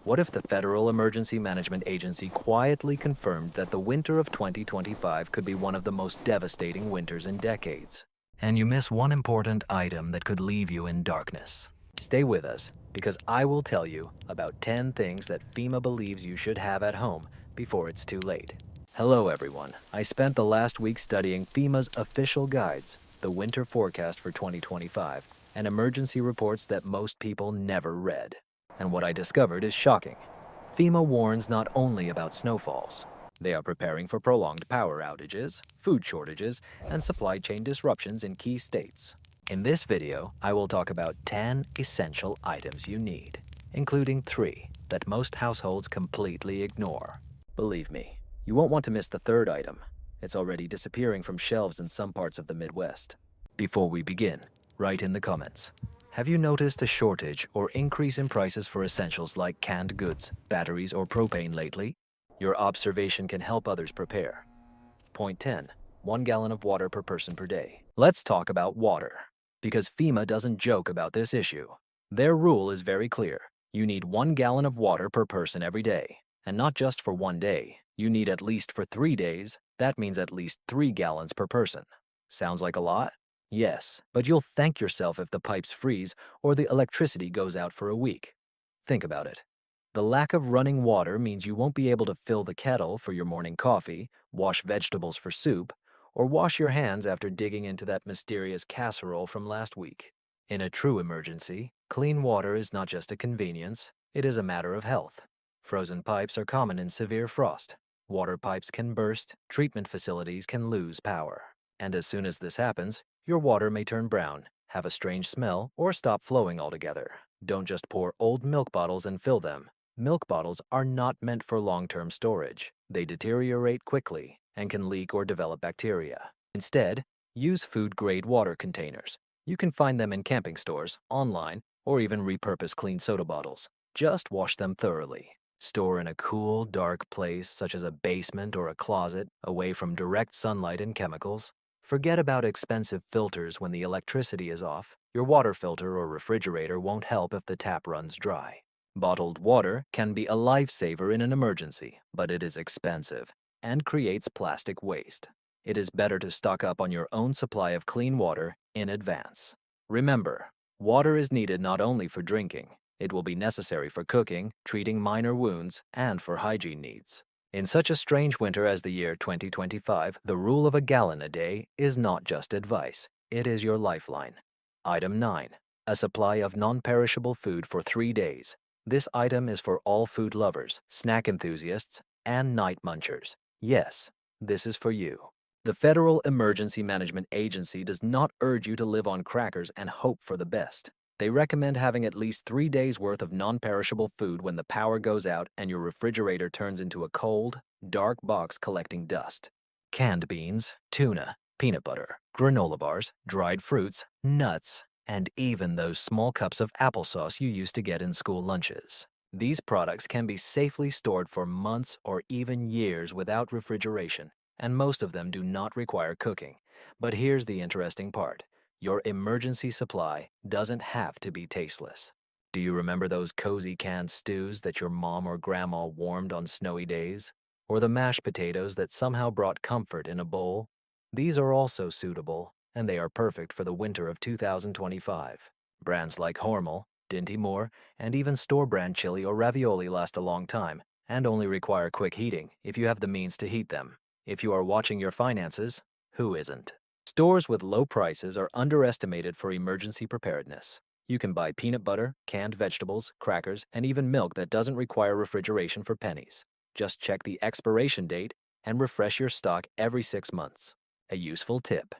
What if the Federal Emergency Management Agency quietly confirmed that the winter of 2025 could be one of the most devastating winters in decades? And you miss one important item that could leave you in darkness. Stay with us, because I will tell you about 10 things that FEMA believes you should have at home before it's too late. Hello everyone, I spent the last week studying FEMA's official guides, the winter forecast for 2025, and emergency reports that most people never read. And what I discovered is shocking. FEMA warns not only about snowfalls. They are preparing for prolonged power outages, food shortages, and supply chain disruptions in key states. In this video, I will talk about 10 essential items you need, including 3 that most households completely ignore. Believe me, you won't want to miss the third item. It's already disappearing from shelves in some parts of the Midwest. Before we begin, write in the comments. Have you noticed a shortage or increase in prices for essentials like canned goods, batteries, or propane lately? Your observation can help others prepare. Point 10. 1 gallon of water per person per day. Let's talk about water, because FEMA doesn't joke about this issue. Their rule is very clear. You need 1 gallon of water per person every day. And not just for one day. You need at least for 3 days. That means at least 3 gallons per person. Sounds like a lot? Yes, but you'll thank yourself if the pipes freeze or the electricity goes out for a week. Think about it. The lack of running water means you won't be able to fill the kettle for your morning coffee, wash vegetables for soup, or wash your hands after digging into that mysterious casserole from last week. In a true emergency, clean water is not just a convenience, it is a matter of health. Frozen pipes are common in severe frost. Water pipes can burst, treatment facilities can lose power. And as soon as this happens, your water may turn brown, have a strange smell, or stop flowing altogether. Don't just pour old milk bottles and fill them. Milk bottles are not meant for long-term storage. They deteriorate quickly and can leak or develop bacteria. Instead, use food-grade water containers. You can find them in camping stores, online, or even repurpose clean soda bottles. Just wash them thoroughly. Store in a cool, dark place such as a basement or a closet, away from direct sunlight and chemicals. Forget about expensive filters when the electricity is off. Your water filter or refrigerator won't help if the tap runs dry. Bottled water can be a lifesaver in an emergency, but it is expensive and creates plastic waste. It is better to stock up on your own supply of clean water in advance. Remember, water is needed not only for drinking. It will be necessary for cooking, treating minor wounds, and for hygiene needs. In such a strange winter as the year 2025, the rule of a gallon a day is not just advice, it is your lifeline. Item 9. A supply of non-perishable food for 3 days. This item is for all food lovers, snack enthusiasts, and night munchers. Yes, this is for you. The Federal Emergency Management Agency does not urge you to live on crackers and hope for the best. They recommend having at least 3 days' worth of non-perishable food when the power goes out and your refrigerator turns into a cold, dark box collecting dust. Canned beans, tuna, peanut butter, granola bars, dried fruits, nuts, and even those small cups of applesauce you used to get in school lunches. These products can be safely stored for months or even years without refrigeration, and most of them do not require cooking. But here's the interesting part. Your emergency supply doesn't have to be tasteless. Do you remember those cozy canned stews that your mom or grandma warmed on snowy days? Or the mashed potatoes that somehow brought comfort in a bowl? These are also suitable, and they are perfect for the winter of 2025. Brands like Hormel, Dinty Moore, and even store-brand chili or ravioli last a long time and only require quick heating if you have the means to heat them. If you are watching your finances, who isn't? Stores with low prices are underestimated for emergency preparedness. You can buy peanut butter, canned vegetables, crackers, and even milk that doesn't require refrigeration for pennies. Just check the expiration date and refresh your stock every 6 months. A useful tip.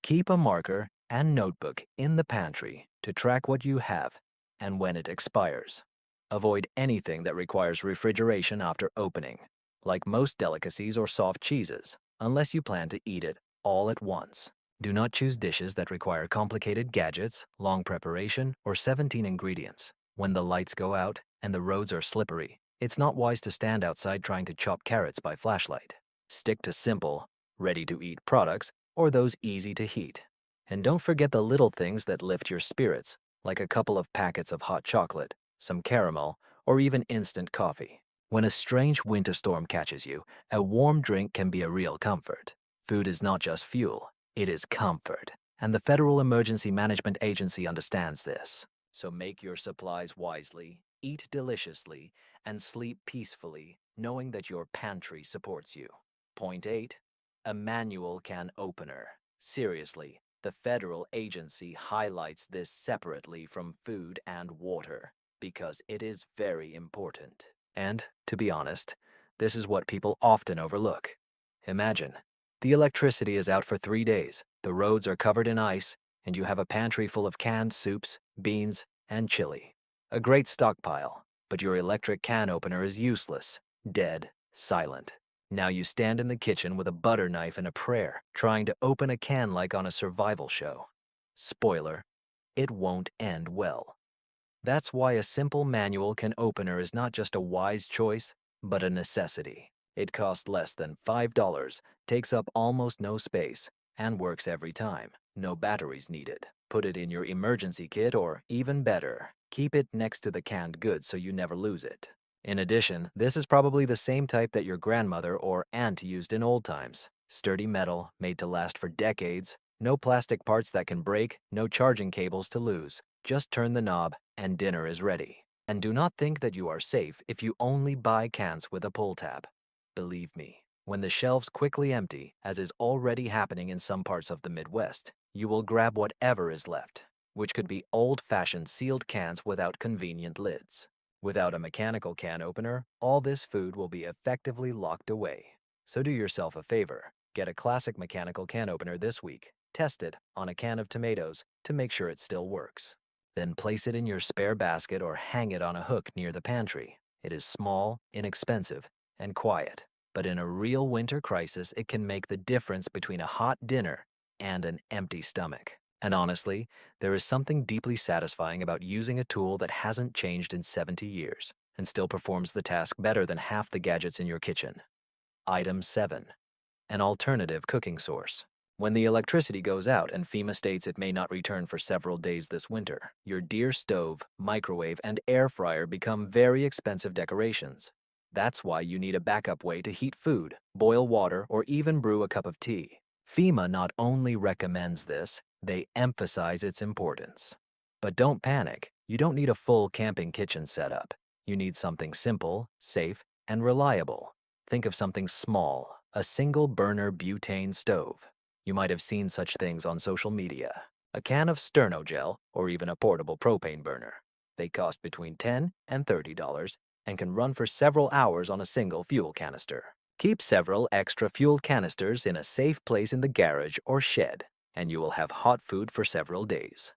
Keep a marker and notebook in the pantry to track what you have and when it expires. Avoid anything that requires refrigeration after opening, like most delicacies or soft cheeses, unless you plan to eat it all at once. Do not choose dishes that require complicated gadgets, long preparation, or 17 ingredients. When the lights go out and the roads are slippery, it's not wise to stand outside trying to chop carrots by flashlight. Stick to simple, ready-to-eat products or those easy to heat. And don't forget the little things that lift your spirits, like a couple of packets of hot chocolate, some caramel, or even instant coffee. When a strange winter storm catches you, a warm drink can be a real comfort. Food is not just fuel, it is comfort. And the Federal Emergency Management Agency understands this. So make your supplies wisely, eat deliciously, and sleep peacefully, knowing that your pantry supports you. Point 8. A manual can opener. Seriously, the federal agency highlights this separately from food and water because it is very important. And, to be honest, this is what people often overlook. Imagine, the electricity is out for 3 days, the roads are covered in ice, and you have a pantry full of canned soups, beans, and chili. A great stockpile, but your electric can opener is useless, dead, silent. Now you stand in the kitchen with a butter knife and a prayer, trying to open a can like on a survival show. Spoiler, it won't end well. That's why a simple manual can opener is not just a wise choice, but a necessity. It costs less than $5, takes up almost no space, and works every time. No batteries needed. Put it in your emergency kit, or even better, keep it next to the canned goods so you never lose it. In addition, this is probably the same type that your grandmother or aunt used in old times. Sturdy metal, made to last for decades, no plastic parts that can break, no charging cables to lose. Just turn the knob and dinner is ready. And do not think that you are safe if you only buy cans with a pull tab. Believe me, when the shelves quickly empty, as is already happening in some parts of the Midwest, you will grab whatever is left, which could be old-fashioned sealed cans without convenient lids. Without a mechanical can opener, all this food will be effectively locked away. So do yourself a favor, get a classic mechanical can opener this week. Test it on a can of tomatoes to make sure it still works. Then place it in your spare basket or hang it on a hook near the pantry. It is small, inexpensive, and quiet. But in a real winter crisis, it can make the difference between a hot dinner and an empty stomach. And honestly, there is something deeply satisfying about using a tool that hasn't changed in 70 years and still performs the task better than half the gadgets in your kitchen. Item 7. An alternative cooking source. When the electricity goes out and FEMA states it may not return for several days this winter, your dear stove, microwave, and air fryer become very expensive decorations. That's why you need a backup way to heat food, boil water, or even brew a cup of tea. FEMA not only recommends this, they emphasize its importance. But don't panic. You don't need a full camping kitchen setup. You need something simple, safe, and reliable. Think of something small, a single burner butane stove. You might have seen such things on social media. A can of sterno gel, or even a portable propane burner. They cost between $10 and $30 and can run for several hours on a single fuel canister. Keep several extra fuel canisters in a safe place in the garage or shed, and you will have hot food for several days.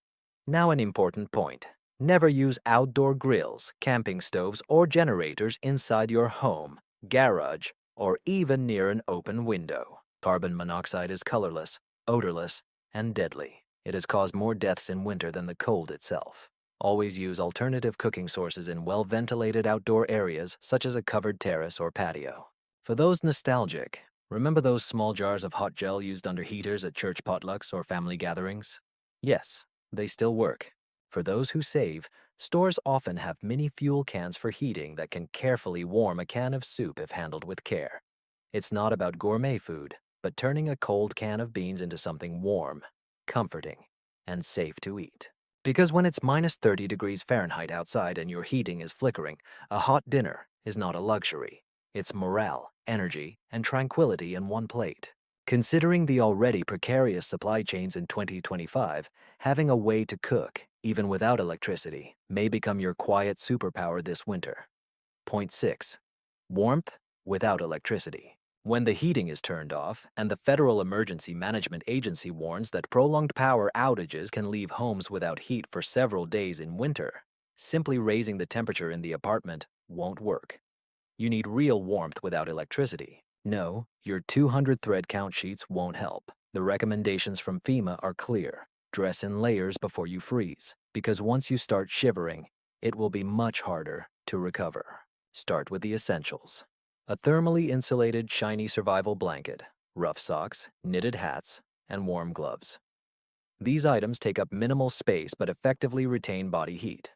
Now, an important point. Never use outdoor grills, camping stoves, or generators inside your home, garage, or even near an open window. Carbon monoxide is colorless, odorless, and deadly. It has caused more deaths in winter than the cold itself. Always use alternative cooking sources in well-ventilated outdoor areas such as a covered terrace or patio. For those nostalgic, remember those small jars of hot gel used under heaters at church potlucks or family gatherings? Yes, they still work. For those who save, stores often have mini fuel cans for heating that can carefully warm a can of soup if handled with care. It's not about gourmet food, but turning a cold can of beans into something warm, comforting, and safe to eat. Because when it's minus 30 degrees Fahrenheit outside and your heating is flickering, a hot dinner is not a luxury. It's morale, energy, and tranquility in one plate. Considering the already precarious supply chains in 2025, having a way to cook, even without electricity, may become your quiet superpower this winter. Point 6. Warmth without electricity. When the heating is turned off, and the Federal Emergency Management Agency warns that prolonged power outages can leave homes without heat for several days in winter, simply raising the temperature in the apartment won't work. You need real warmth without electricity. No, your 200 thread count sheets won't help. The recommendations from FEMA are clear. Dress in layers before you freeze, because once you start shivering, it will be much harder to recover. Start with the essentials. A thermally insulated, shiny survival blanket, rough socks, knitted hats, and warm gloves. These items take up minimal space but effectively retain body heat.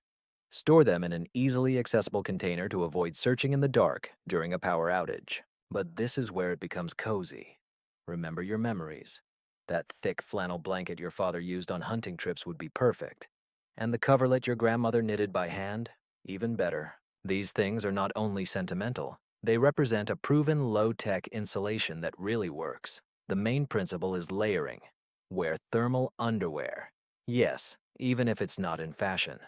Store them in an easily accessible container to avoid searching in the dark during a power outage. But this is where it becomes cozy. Remember your memories. That thick flannel blanket your father used on hunting trips would be perfect. And the coverlet your grandmother knitted by hand? Even better. These things are not only sentimental, they represent a proven low-tech insulation that really works. The main principle is layering. Wear thermal underwear. Yes, even if it's not in fashion.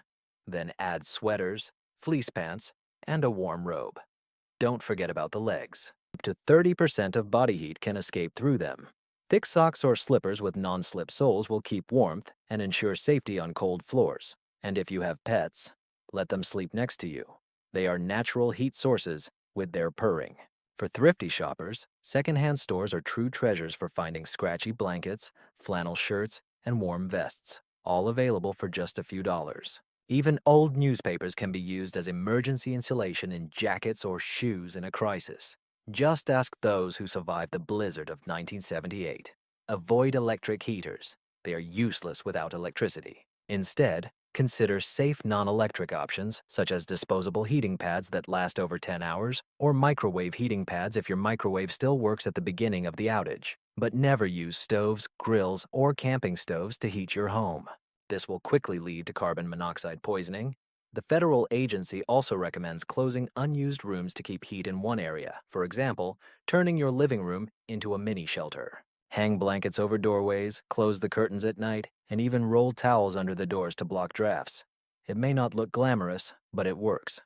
Then add sweaters, fleece pants, and a warm robe. Don't forget about the legs. Up to 30% of body heat can escape through them. Thick socks or slippers with non-slip soles will keep warmth and ensure safety on cold floors. And if you have pets, let them sleep next to you. They are natural heat sources with their purring. For thrifty shoppers, secondhand stores are true treasures for finding scratchy blankets, flannel shirts, and warm vests, all available for just a few dollars. Even old newspapers can be used as emergency insulation in jackets or shoes in a crisis. Just ask those who survived the blizzard of 1978. Avoid electric heaters. They are useless without electricity. Instead, consider safe non-electric options such as disposable heating pads that last over 10 hours or microwave heating pads if your microwave still works at the beginning of the outage. But never use stoves, grills, or camping stoves to heat your home. This will quickly lead to carbon monoxide poisoning. The federal agency also recommends closing unused rooms to keep heat in one area, for example, turning your living room into a mini shelter. Hang blankets over doorways, close the curtains at night, and even roll towels under the doors to block drafts. It may not look glamorous, but it works.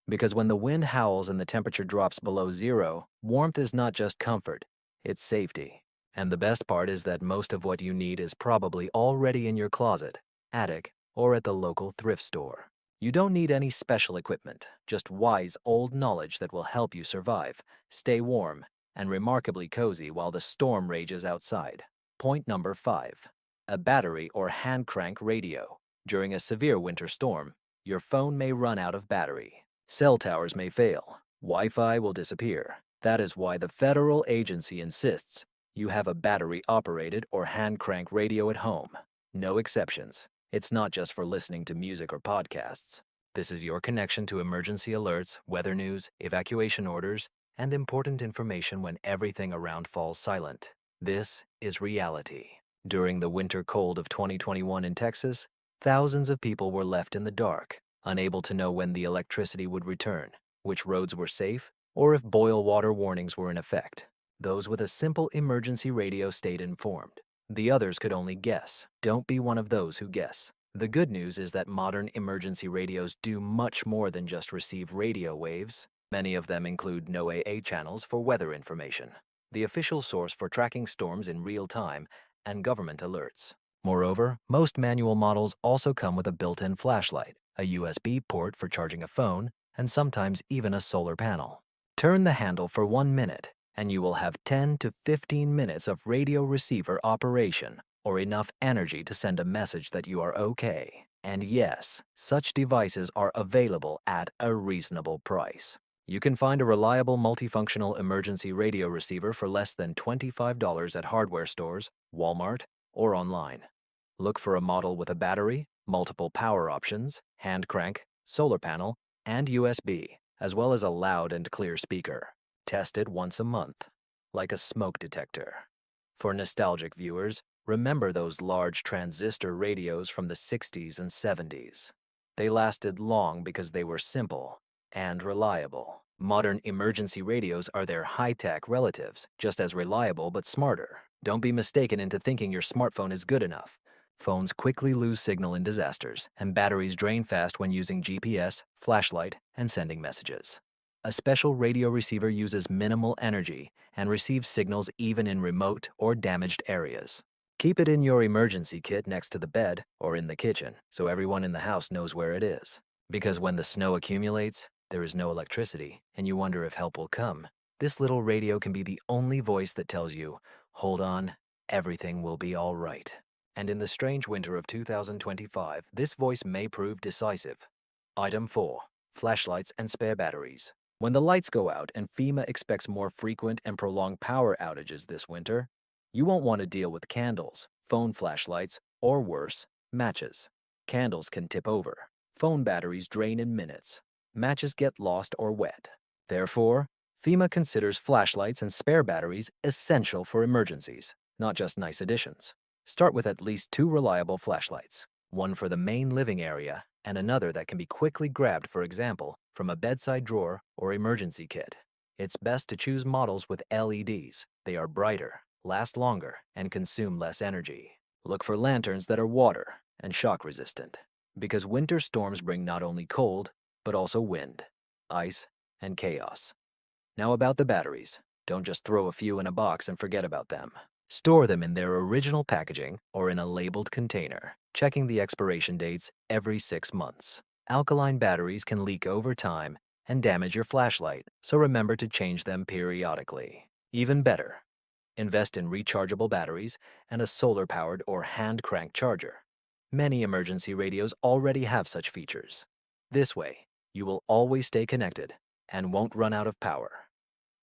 Because when the wind howls and the temperature drops below zero, warmth is not just comfort, it's safety. And the best part is that most of what you need is probably already in your closet, attic, or at the local thrift store. You don't need any special equipment, just wise old knowledge that will help you survive, stay warm, and remarkably cozy while the storm rages outside. Point number 5. A battery or hand crank radio. During a severe winter storm, your phone may run out of battery. Cell towers may fail. Wi-Fi will disappear. That is why the federal agency insists you have a battery-operated or hand crank radio at home. No exceptions. It's not just for listening to music or podcasts. This is your connection to emergency alerts, weather news, evacuation orders, and important information when everything around falls silent. This is reality. During the winter cold of 2021 in Texas, thousands of people were left in the dark, unable to know when the electricity would return, which roads were safe, or if boil water warnings were in effect. Those with a simple emergency radio stayed informed. The others could only guess. Don't be one of those who guess. The good news is that modern emergency radios do much more than just receive radio waves. Many of them include NOAA channels for weather information, the official source for tracking storms in real time, and government alerts. Moreover, most manual models also come with a built-in flashlight, a USB port for charging a phone, and sometimes even a solar panel. Turn the handle for 1 minute, and you will have 10 to 15 minutes of radio receiver operation, or enough energy to send a message that you are okay. And yes, such devices are available at a reasonable price. You can find a reliable multifunctional emergency radio receiver for less than $25 at hardware stores, Walmart, or online. Look for a model with a battery, multiple power options, hand crank, solar panel, and USB, as well as a loud and clear speaker. Test it once a month, like a smoke detector. For nostalgic viewers, remember those large transistor radios from the 60s and 70s. They lasted long because they were simple and reliable. Modern emergency radios are their high-tech relatives, just as reliable but smarter. Don't be mistaken into thinking your smartphone is good enough. Phones quickly lose signal in disasters, and batteries drain fast when using GPS, flashlight, and sending messages. A special radio receiver uses minimal energy and receives signals even in remote or damaged areas. Keep it in your emergency kit next to the bed or in the kitchen so everyone in the house knows where it is. Because when the snow accumulates, there is no electricity, and you wonder if help will come. This little radio can be the only voice that tells you, hold on, everything will be all right. And in the strange winter of 2025, this voice may prove decisive. Item 4. Flashlights and spare batteries. When the lights go out and FEMA expects more frequent and prolonged power outages this winter, you won't want to deal with candles, phone flashlights, or worse, matches. Candles can tip over. Phone batteries drain in minutes. Matches get lost or wet. Therefore, FEMA considers flashlights and spare batteries essential for emergencies, not just nice additions. Start with at least 2 reliable flashlights, one for the main living area and another that can be quickly grabbed, for example, from a bedside drawer or emergency kit. It's best to choose models with LEDs. They are brighter, last longer, and consume less energy. Look for lanterns that are water and shock resistant, because winter storms bring not only cold, but also wind, ice, and chaos. Now about the batteries. Don't just throw a few in a box and forget about them. Store them in their original packaging or in a labeled container, checking the expiration dates every 6 months. Alkaline batteries can leak over time and damage your flashlight, so remember to change them periodically. Even better, invest in rechargeable batteries and a solar-powered or hand-cranked charger. Many emergency radios already have such features. This way, you will always stay connected and won't run out of power.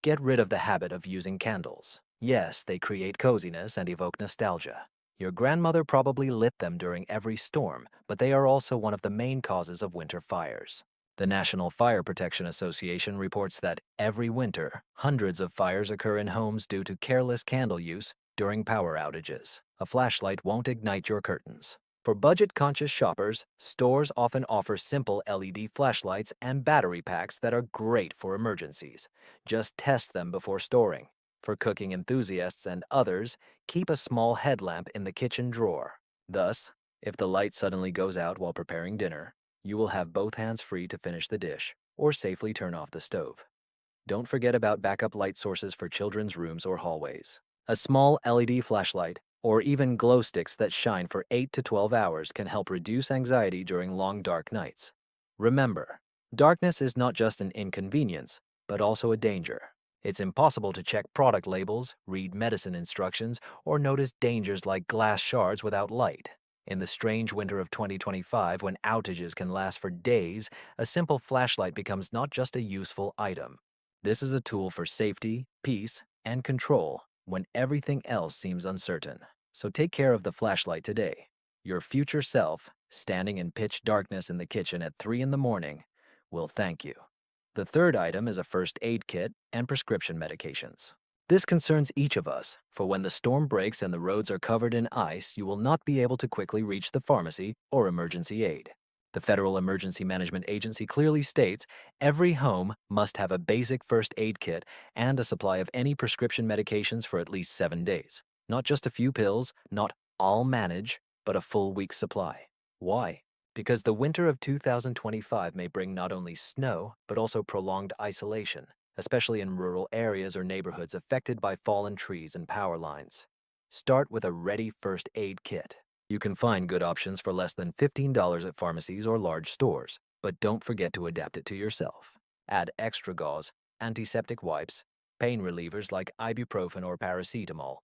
Get rid of the habit of using candles. Yes, they create coziness and evoke nostalgia. Your grandmother probably lit them during every storm, but they are also one of the main causes of winter fires. The National Fire Protection Association reports that every winter, hundreds of fires occur in homes due to careless candle use during power outages. A flashlight won't ignite your curtains. For budget-conscious shoppers, stores often offer simple LED flashlights and battery packs that are great for emergencies. Just test them before storing. For cooking enthusiasts and others, keep a small headlamp in the kitchen drawer. Thus, if the light suddenly goes out while preparing dinner, you will have both hands free to finish the dish or safely turn off the stove. Don't forget about backup light sources for children's rooms or hallways. A small LED flashlight or even glow sticks that shine for 8 to 12 hours can help reduce anxiety during long dark nights. Remember, darkness is not just an inconvenience, but also a danger. It's impossible to check product labels, read medicine instructions, or notice dangers like glass shards without light. In the strange winter of 2025, when outages can last for days, a simple flashlight becomes not just a useful item. This is a tool for safety, peace, and control when everything else seems uncertain. So take care of the flashlight today. Your future self, standing in pitch darkness in the kitchen at 3 in the morning, will thank you. The third item is a first aid kit and prescription medications. This concerns each of us, for when the storm breaks and the roads are covered in ice, you will not be able to quickly reach the pharmacy or emergency aid. The Federal Emergency Management Agency clearly states every home must have a basic first aid kit and a supply of any prescription medications for at least 7 days. Not just a few pills, not all manage, but a full week's supply. Why? Because the winter of 2025 may bring not only snow, but also prolonged isolation, especially in rural areas or neighborhoods affected by fallen trees and power lines. Start with a ready first aid kit. You can find good options for less than $15 at pharmacies or large stores, but don't forget to adapt it to yourself. Add extra gauze, antiseptic wipes, pain relievers like ibuprofen or paracetamol,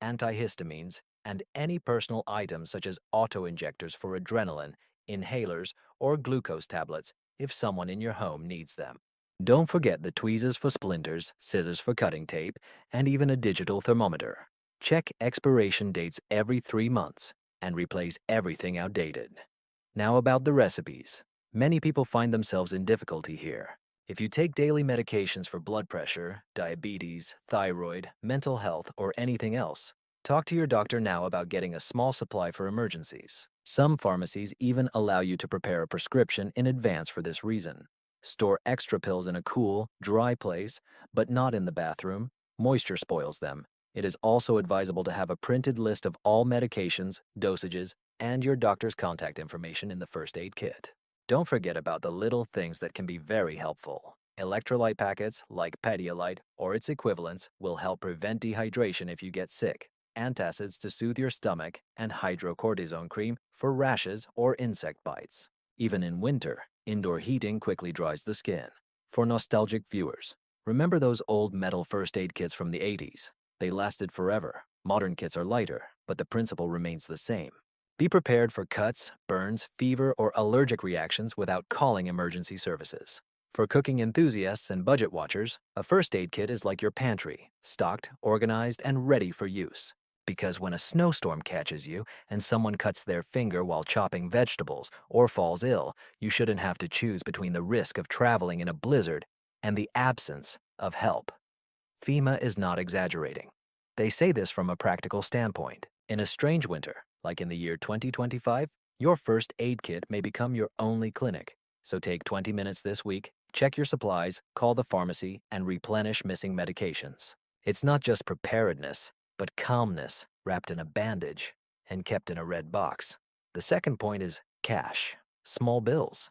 antihistamines, and any personal items such as auto-injectors for adrenaline, inhalers, or glucose tablets if someone in your home needs them. Don't forget the tweezers for splinters, scissors for cutting tape, and even a digital thermometer. Check expiration dates every 3 months and replace everything outdated. Now about the recipes. Many people find themselves in difficulty here. If you take daily medications for blood pressure, diabetes, thyroid, mental health, or anything else, talk to your doctor now about getting a small supply for emergencies. Some pharmacies even allow you to prepare a prescription in advance for this reason. Store extra pills in a cool, dry place, but not in the bathroom. Moisture spoils them. It is also advisable to have a printed list of all medications, dosages, and your doctor's contact information in the first aid kit. Don't forget about the little things that can be very helpful. Electrolyte packets, like Pedialyte or its equivalents, will help prevent dehydration if you get sick, antacids to soothe your stomach, and hydrocortisone cream for rashes or insect bites. Even in winter, indoor heating quickly dries the skin. For nostalgic viewers, remember those old metal first aid kits from the 80s? They lasted forever. Modern kits are lighter, but the principle remains the same. Be prepared for cuts, burns, fever, or allergic reactions without calling emergency services. For cooking enthusiasts and budget watchers, a first aid kit is like your pantry, stocked, organized, and ready for use. Because when a snowstorm catches you and someone cuts their finger while chopping vegetables or falls ill, you shouldn't have to choose between the risk of traveling in a blizzard and the absence of help. FEMA is not exaggerating. They say this from a practical standpoint. In a strange winter, like in the year 2025, your first aid kit may become your only clinic. So take 20 minutes this week, check your supplies, call the pharmacy, and replenish missing medications. It's not just preparedness, but calmness wrapped in a bandage and kept in a red box. The second point is cash, small bills.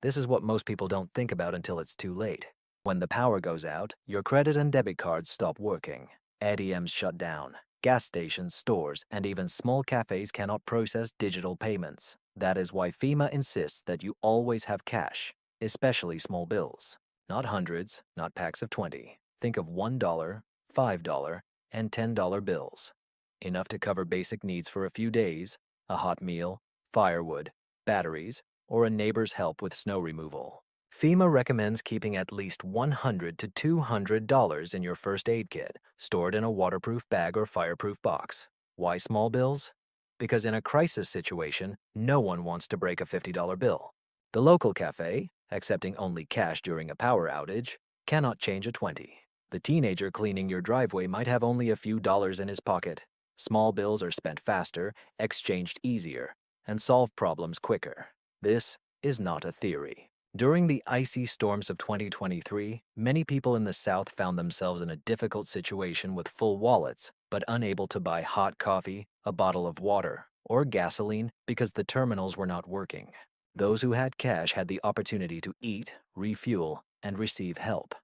This is what most people don't think about until it's too late. When the power goes out, your credit and debit cards stop working. ATMs shut down. Gas stations, stores, and even small cafes cannot process digital payments. That is why FEMA insists that you always have cash, especially small bills. Not hundreds, not packs of 20. Think of $1, $5, and $10 bills. Enough to cover basic needs for a few days, a hot meal, firewood, batteries, or a neighbor's help with snow removal. FEMA recommends keeping at least $100 to $200 in your first aid kit, stored in a waterproof bag or fireproof box. Why small bills? Because in a crisis situation, no one wants to break a $50 bill. The local cafe, accepting only cash during a power outage, cannot change a 20. The teenager cleaning your driveway might have only a few dollars in his pocket. Small bills are spent faster, exchanged easier, and solve problems quicker. This is not a theory. During the icy storms of 2023, many people in the South found themselves in a difficult situation with full wallets, but unable to buy hot coffee, a bottle of water, or gasoline because the terminals were not working. Those who had cash had the opportunity to eat, refuel, and receive help.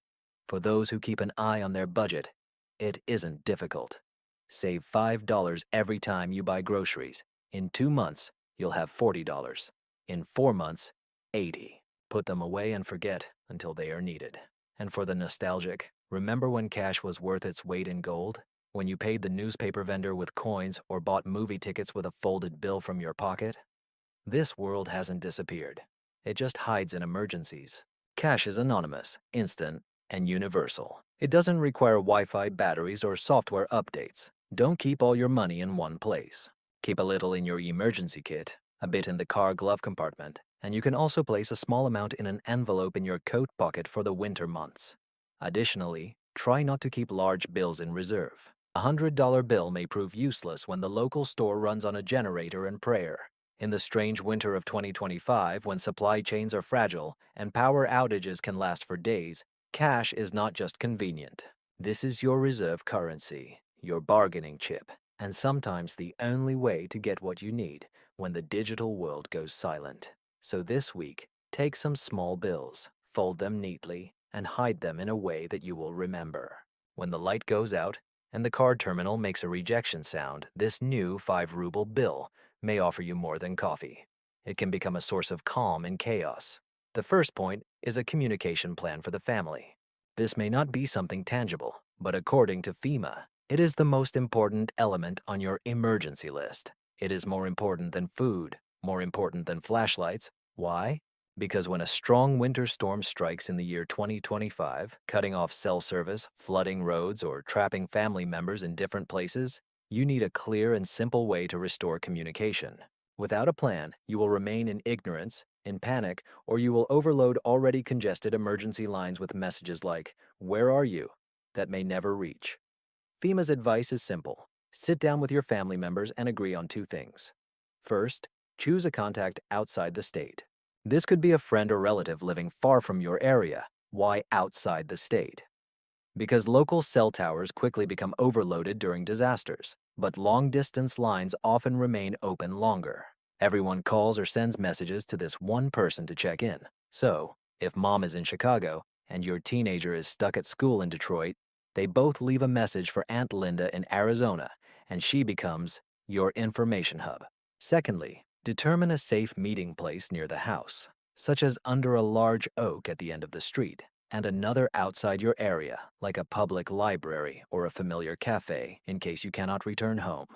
For those who keep an eye on their budget, it isn't difficult. Save $5 every time you buy groceries. In 2 months, you'll have $40. In 4 months, $80. Put them away and forget until they are needed. And for the nostalgic, remember when cash was worth its weight in gold? When you paid the newspaper vendor with coins or bought movie tickets with a folded bill from your pocket? This world hasn't disappeared. It just hides in emergencies. Cash is anonymous, instant, and universal. It doesn't require Wi-Fi, batteries, or software updates. Don't keep all your money in one place. Keep a little in your emergency kit, a bit in the car glove compartment, and you can also place a small amount in an envelope in your coat pocket for the winter months. Additionally, try not to keep large bills in reserve. A $100 bill may prove useless when the local store runs on a generator and prayer. In the strange winter of 2025, when supply chains are fragile and power outages can last for days, cash is not just convenient. This is your reserve currency, your bargaining chip, and sometimes the only way to get what you need when the digital world goes silent. So this week, take some small bills, fold them neatly, and hide them in a way that you will remember. When the light goes out and the card terminal makes a rejection sound, this new 5-ruble bill may offer you more than coffee. It can become a source of calm in chaos. The first point is a communication plan for the family. This may not be something tangible, but according to FEMA, it is the most important element on your emergency list. It is more important than food, more important than flashlights. Why? Because when a strong winter storm strikes in the year 2025, cutting off cell service, flooding roads, or trapping family members in different places, you need a clear and simple way to restore communication. Without a plan, you will remain in ignorance, in panic, or you will overload already congested emergency lines with messages like, "Where are you?" that may never reach. FEMA's advice is simple. Sit down with your family members and agree on 2 things. First, choose a contact outside the state. This could be a friend or relative living far from your area. Why outside the state? Because local cell towers quickly become overloaded during disasters, but long-distance lines often remain open longer. Everyone calls or sends messages to this one person to check in. So, if mom is in Chicago and your teenager is stuck at school in Detroit, they both leave a message for Aunt Linda in Arizona, and she becomes your information hub. Secondly, determine a safe meeting place near the house, such as under a large oak at the end of the street, and another outside your area, like a public library or a familiar cafe, in case you cannot return home.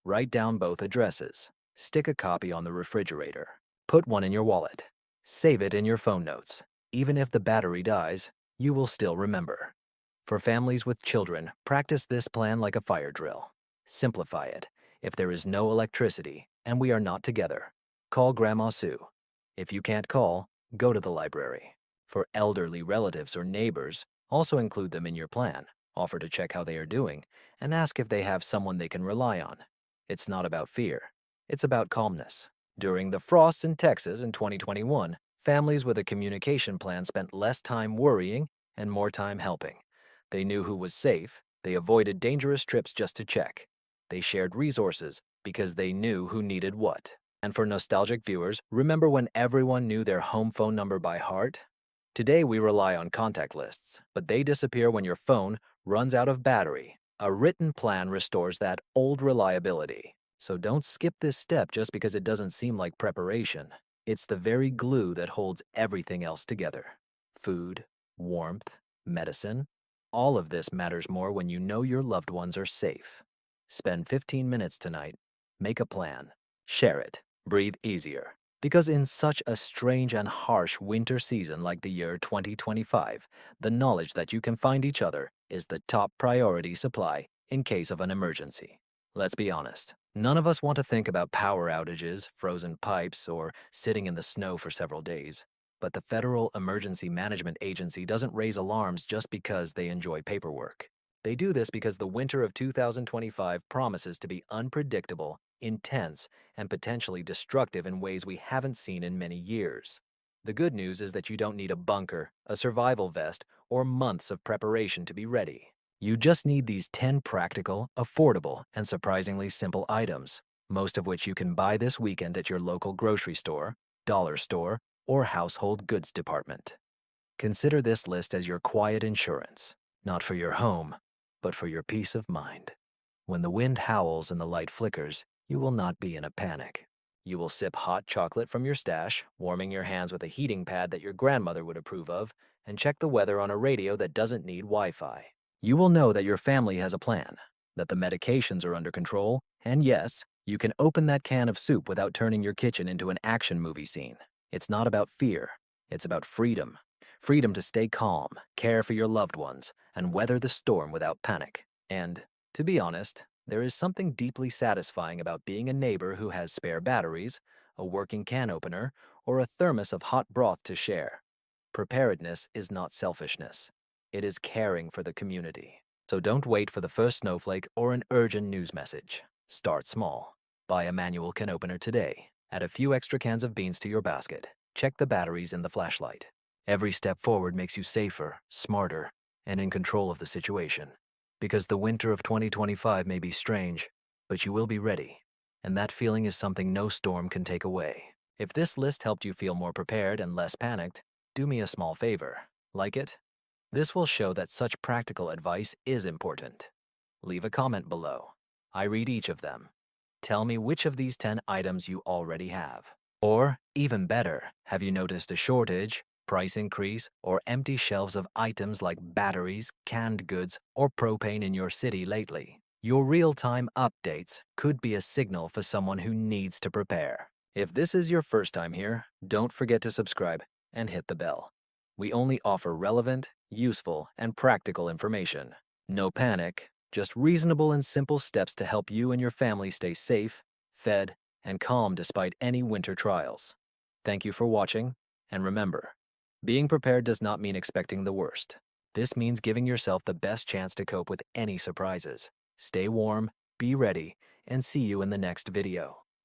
Write down both addresses. Stick a copy on the refrigerator. Put one in your wallet. Save it in your phone notes. Even if the battery dies, you will still remember. For families with children, practice this plan like a fire drill. Simplify it. If there is no electricity and we are not together, call Grandma Sue. If you can't call, go to the library. For elderly relatives or neighbors, also include them in your plan. Offer to check how they are doing and ask if they have someone they can rely on. It's not about fear. It's about calmness. During the frosts in Texas in 2021, families with a communication plan spent less time worrying and more time helping. They knew who was safe. They avoided dangerous trips just to check. They shared resources because they knew who needed what. And for nostalgic viewers, remember when everyone knew their home phone number by heart? Today we rely on contact lists, but they disappear when your phone runs out of battery. A written plan restores that old reliability. So don't skip this step just because it doesn't seem like preparation. It's the very glue that holds everything else together. Food, warmth, medicine, all of this matters more when you know your loved ones are safe. Spend 15 minutes tonight, make a plan, share it, breathe easier. Because in such a strange and harsh winter season like the year 2025, the knowledge that you can find each other is the top priority supply in case of an emergency. Let's be honest, none of us want to think about power outages, frozen pipes, or sitting in the snow for several days. But the Federal Emergency Management Agency doesn't raise alarms just because they enjoy paperwork. They do this because the winter of 2025 promises to be unpredictable, intense, and potentially destructive in ways we haven't seen in many years. The good news is that you don't need a bunker, a survival vest, or months of preparation to be ready. You just need these 10 practical, affordable, and surprisingly simple items, most of which you can buy this weekend at your local grocery store, dollar store, or household goods department. Consider this list as your quiet insurance, not for your home, but for your peace of mind. When the wind howls and the light flickers, you will not be in a panic. You will sip hot chocolate from your stash, warming your hands with a heating pad that your grandmother would approve of, and check the weather on a radio that doesn't need Wi-Fi. You will know that your family has a plan, that the medications are under control, and yes, you can open that can of soup without turning your kitchen into an action movie scene. It's not about fear, it's about freedom. Freedom to stay calm, care for your loved ones, and weather the storm without panic. And, to be honest, there is something deeply satisfying about being a neighbor who has spare batteries, a working can opener, or a thermos of hot broth to share. Preparedness is not selfishness. It is caring for the community. So don't wait for the first snowflake or an urgent news message. Start small. Buy a manual can opener today. Add a few extra cans of beans to your basket. Check the batteries in the flashlight. Every step forward makes you safer, smarter, and in control of the situation. Because the winter of 2025 may be strange, but you will be ready. And that feeling is something no storm can take away. If this list helped you feel more prepared and less panicked, do me a small favor. Like it? This will show that such practical advice is important. Leave a comment below. I read each of them. Tell me which of these 10 items you already have. Or, even better, have you noticed a shortage, price increase, or empty shelves of items like batteries, canned goods, or propane in your city lately? Your real-time updates could be a signal for someone who needs to prepare. If this is your first time here, don't forget to subscribe and hit the bell. We only offer relevant, useful, and practical information. No panic, just reasonable and simple steps to help you and your family stay safe, fed, and calm despite any winter trials. Thank you for watching, and remember, being prepared does not mean expecting the worst. This means giving yourself the best chance to cope with any surprises. Stay warm, be ready, and see you in the next video.